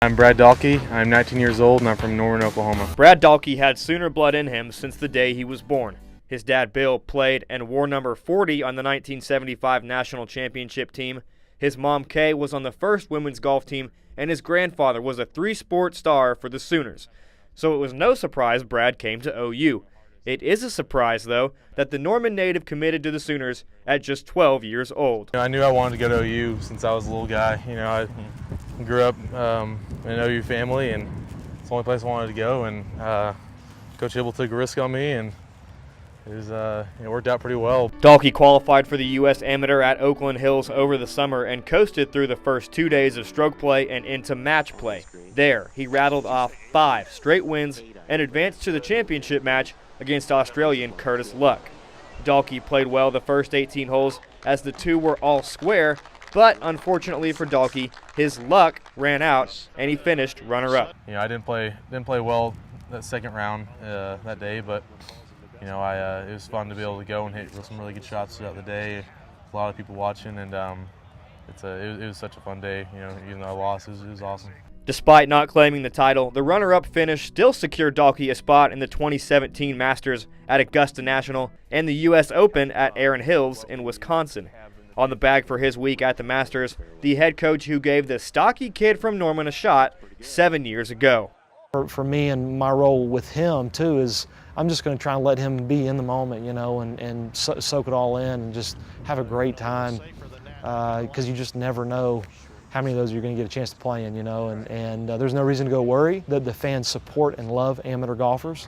I'm Brad Dalkey. I'm 19 years old and I'm from Norman, Oklahoma. Brad Dalkey had Sooner blood in him since the day he was born. His dad Bill played and wore number 40 on the 1975 national championship team. His mom Kay was on the first women's golf team, and his grandfather was a three-sport star for the Sooners. So it was no surprise Brad came to OU. It is a surprise, though, that the Norman native committed to the Sooners at just 12 years old. I knew I wanted to go to OU since I was a little guy. I grew up in an OU family, and it's the only place I wanted to go. And Coach Hibble took a risk on me, and it worked out pretty well. Dalkey qualified for the U.S. Amateur at Oakland Hills over the summer and coasted through the first 2 days of stroke play and into match play. There, he rattled off 5 straight wins and advanced to the championship match against Australian Curtis Luck. Dalkey played well the first 18 holes as the two were all square, but unfortunately for Dalkey, his luck ran out and he finished runner-up. I didn't play well that second round that day, but it was fun to be able to go and hit some really good shots throughout the day. A lot of people watching, and it was such a fun day. Even though I lost, it was awesome. Despite not claiming the title, the runner-up finish still secured Dalkey a spot in the 2017 Masters at Augusta National and the U.S. Open at Erin Hills in Wisconsin. On the bag for his week at the Masters, the head coach who gave the stocky kid from Norman a shot 7 years ago. For me and my role with him, too, is I'm just going to try and let him be in the moment, and soak it all in and just have a great time, because you just never know how many of those you're going to get a chance to play in, and there's no reason to go worry. The fans support and love amateur golfers,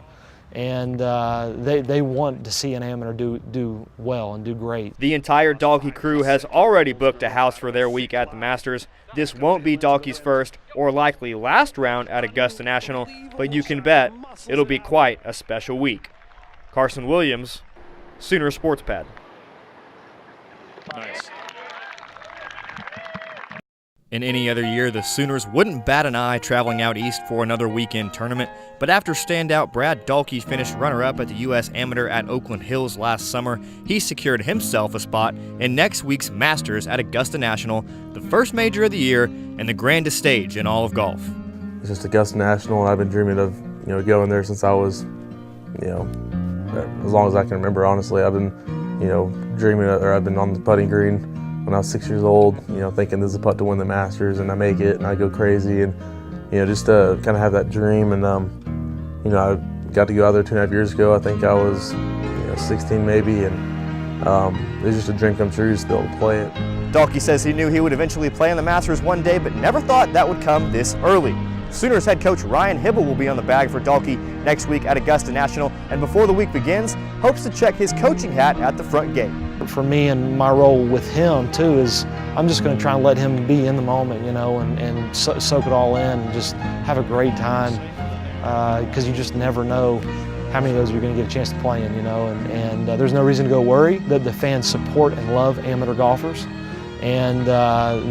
and they want to see an amateur do well and do great. The entire Dalkey crew has already booked a house for their week at the Masters. This won't be Dalkey's first or likely last round at Augusta National, but you can bet it'll be quite a special week. Carson Williams, Sooner Sports Pad. Nice. In any other year, the Sooners wouldn't bat an eye traveling out east for another weekend tournament, but after standout Brad Dalkey finished runner-up at the U.S. Amateur at Oakland Hills last summer, he secured himself a spot in next week's Masters at Augusta National, the first major of the year and the grandest stage in all of golf. It's just Augusta National, and I've been dreaming of going there since I was, as long as I can remember. Honestly, I've been I've been on the putting green when I was 6 years old, thinking this is a putt to win the Masters, and I make it, and I go crazy, and just to kind of have that dream. And I got to go out there 2.5 years ago. I think I was 16 maybe, and it was just a dream come true just to be able to play it. Dalkey says he knew he would eventually play in the Masters one day, but never thought that would come this early. Sooners head coach Ryan Hibble will be on the bag for Dalkey next week at Augusta National, and before the week begins, hopes to check his coaching hat at the front gate. For me and my role with him, too, is I'm just going to try and let him be in the moment, and soak it all in and just have a great time, because you just never know how many of those you're going to get a chance to play in, and there's no reason to go worry. The fans support and love amateur golfers, and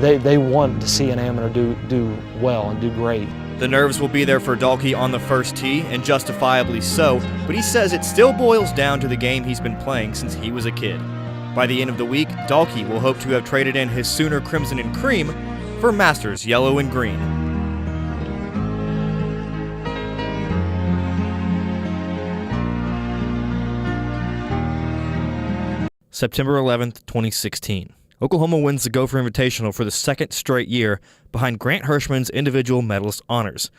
they want to see an amateur do well and do great. The nerves will be there for Dalkey on the first tee, and justifiably so, but he says it still boils down to the game he's been playing since he was a kid. By the end of the week, Dalkey will hope to have traded in his Sooner Crimson and Cream for Masters Yellow and Green. September 11th, 2016. Oklahoma wins the Gopher Invitational for the second straight year behind Grant Hirschman's individual medalist honors.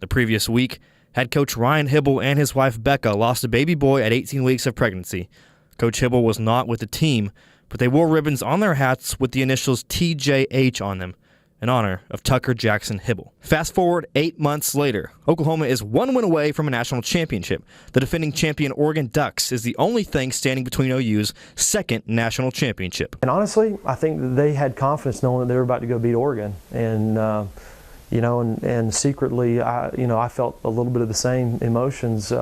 The previous week, head coach Ryan Hibble and his wife Becca lost a baby boy at 18 weeks of pregnancy. Coach Hibble was not with the team, but they wore ribbons on their hats with the initials TJH on them, in honor of Tucker Jackson Hibble. Fast forward 8 months later, Oklahoma is one win away from a national championship. The defending champion Oregon Ducks is the only thing standing between OU's second national championship. And honestly, I think that they had confidence knowing that they were about to go beat Oregon. And and secretly, I felt a little bit of the same emotions,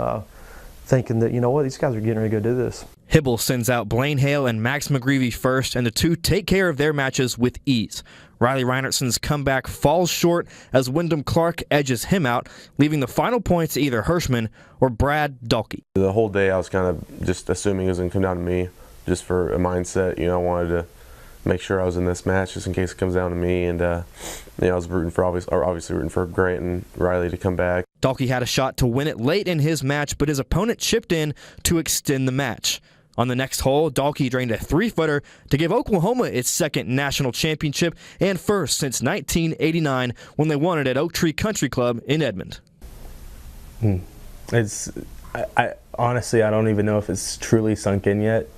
thinking that, these guys are getting ready to go do this. Hibble sends out Blaine Hale and Max McGreevy first, and the two take care of their matches with ease. Riley Reinertson's comeback falls short as Wyndham Clark edges him out, leaving the final points to either Hirschman or Brad Dalkey. The whole day I was kind of just assuming it was going to come down to me, just for a mindset. I wanted to make sure I was in this match just in case it comes down to me. And I was obviously rooting for Grant and Riley to come back. Dalkey had a shot to win it late in his match, but his opponent chipped in to extend the match. On the next hole, Dalkey drained a 3-footer to give Oklahoma its second national championship and first since 1989 when they won it at Oak Tree Country Club in Edmond. I honestly, I don't even know if it's truly sunk in yet.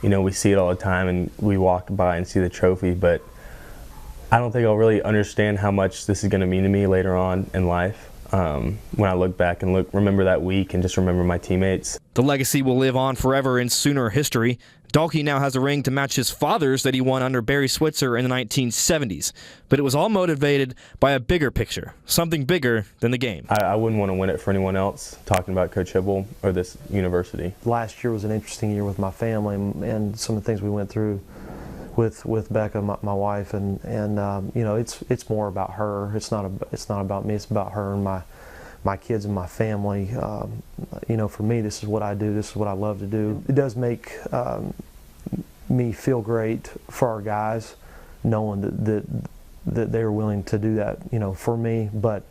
We see it all the time and we walk by and see the trophy, but I don't think I'll really understand how much this is going to mean to me later on in life. When I look back and remember that week and just remember my teammates. The legacy will live on forever in Sooner history. Dalkey now has a ring to match his father's that he won under Barry Switzer in the 1970s. But it was all motivated by a bigger picture, something bigger than the game. I wouldn't want to win it for anyone else, talking about Coach Hibble or this university. Last year was an interesting year with my family and some of the things we went through with Becca, my wife, and it's more about her. It's not about me. It's about her and my kids and my family. For me, this is what I do. This is what I love to do. It does make me feel great for our guys, knowing that they were willing to do that, for me. But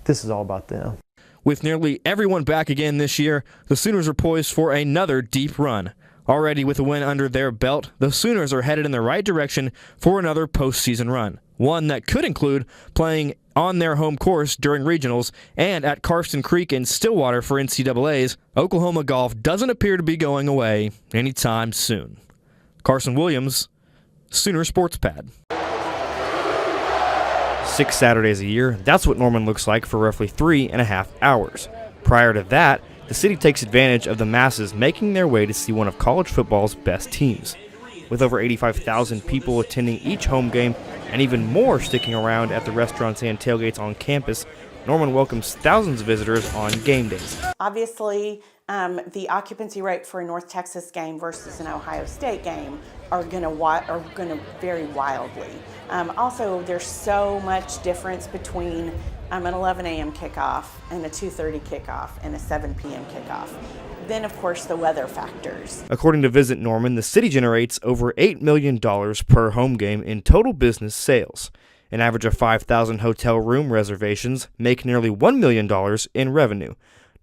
this is all about them. With nearly everyone back again this year, the Sooners are poised for another deep run. Already with a win under their belt, the Sooners are headed in the right direction for another postseason run. One that could include playing on their home course during regionals and at Carson Creek in Stillwater for NCAAs. Oklahoma golf doesn't appear to be going away anytime soon. Carson Williams, Sooner Sports Pad. 6 Saturdays a year, that's what Norman looks like for roughly 3.5 hours. Prior to that, the city takes advantage of the masses making their way to see one of college football's best teams. With over 85,000 people attending each home game and even more sticking around at the restaurants and tailgates on campus, Norman welcomes thousands of visitors on game days. Obviously, the occupancy rate for a North Texas game versus an Ohio State game are going to vary wildly. Also, there's so much difference between an 11 a.m. kickoff and a 2:30 kickoff and a 7 p.m. kickoff. Then, of course, the weather factors. According to Visit Norman, the city generates over $8 million per home game in total business sales. An average of 5,000 hotel room reservations make nearly $1 million in revenue.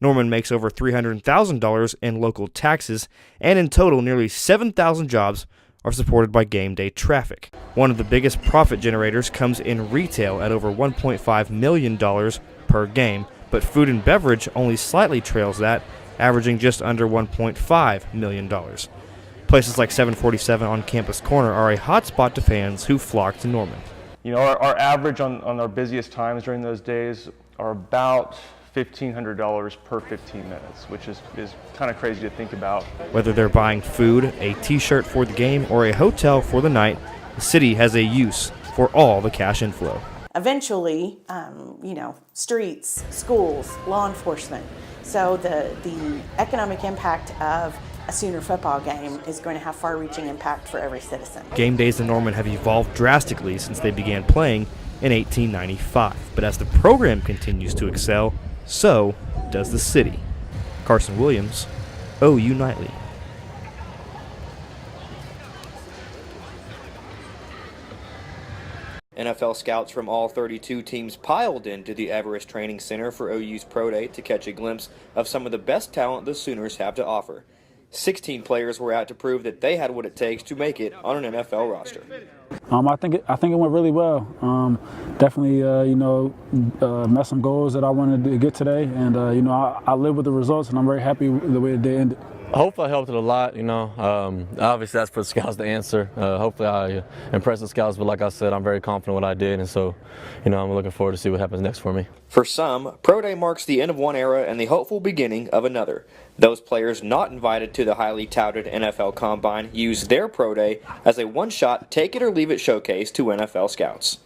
Norman makes over $300,000 in local taxes, and in total, nearly 7,000 jobs are supported by game day traffic. One of the biggest profit generators comes in retail at over $1.5 million per game, but food and beverage only slightly trails that, averaging just under $1.5 million. Places like 747 on Campus Corner are a hotspot to fans who flock to Norman. Our average on our busiest times during those days are about $1,500 per 15 minutes, which is kind of crazy to think about. Whether they're buying food, a t-shirt for the game, or a hotel for the night, the city has a use for all the cash inflow. Eventually, streets, schools, law enforcement. So the economic impact of a Sooner football game is going to have far-reaching impact for every citizen. Game days in Norman have evolved drastically since they began playing in 1895. But as the program continues to excel, so does the city. Carson Williams, OU Nightly. NFL scouts from all 32 teams piled into the Everest Training Center for OU's Pro Day to catch a glimpse of some of the best talent the Sooners have to offer. 16 players were out to prove that they had what it takes to make it on an NFL roster. I think it went really well. Definitely, met some goals that I wanted to get today, and I live with the results, and I'm very happy with the way the day ended. Hopefully I helped it a lot, obviously that's for the scouts to answer. Hopefully I impressed the scouts, but like I said, I'm very confident in what I did, and so, I'm looking forward to see what happens next for me. For some, Pro Day marks the end of one era and the hopeful beginning of another. Those players not invited to the highly touted NFL Combine use their Pro Day as a one-shot, take-it-or-leave-it showcase to NFL scouts.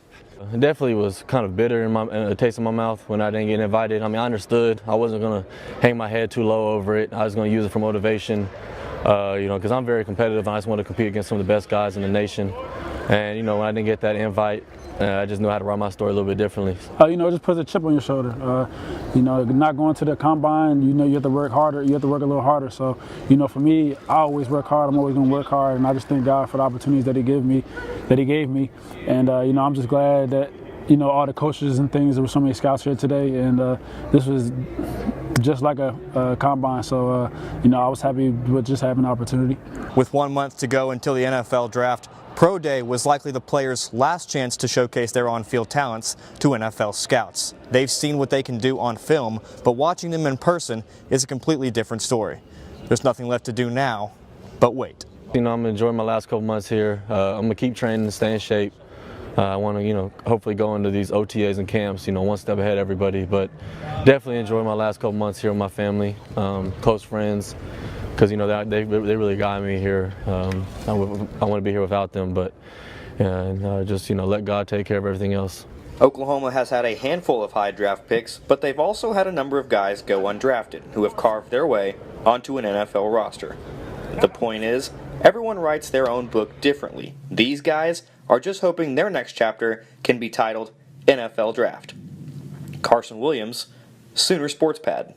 It definitely was kind of bitter in a taste in my mouth when I didn't get invited. I understood I wasn't going to hang my head too low over it. I was going to use it for motivation, because I'm very competitive and I just want to compete against some of the best guys in the nation. And, when I didn't get that invite, I just know how to write my story a little bit differently. You know, it just puts a chip on your shoulder. You know, not going to the combine, you know, you have to work harder. You have to work a little harder. So, you know, for me, I always work hard. I'm always going to work hard, and I just thank God for the opportunities that He gave me. And you know, I'm just glad that, you know, all the coaches and things, there were so many scouts here today, and this was just like a combine. So, you know, I was happy with just having the opportunity. With 1 month to go until the NFL draft, Pro Day was likely the players' last chance to showcase their on-field talents to NFL scouts. They've seen what they can do on film, but watching them in person is a completely different story. There's nothing left to do now but wait. You know, I'm enjoying my last couple months here. I'm gonna keep training and stay in shape. I want to, you know, hopefully go into these OTAs and camps, you know, one step ahead of everybody. But definitely enjoy my last couple months here with my family, close friends. Because, you know, they really got me here. I want to be here without them, but just, you know, let God take care of everything else. Oklahoma has had a handful of high draft picks, but they've also had a number of guys go undrafted who have carved their way onto an NFL roster. The point is, everyone writes their own book differently. These guys are just hoping their next chapter can be titled NFL Draft. Carson Williams, Sooner Sports Pad.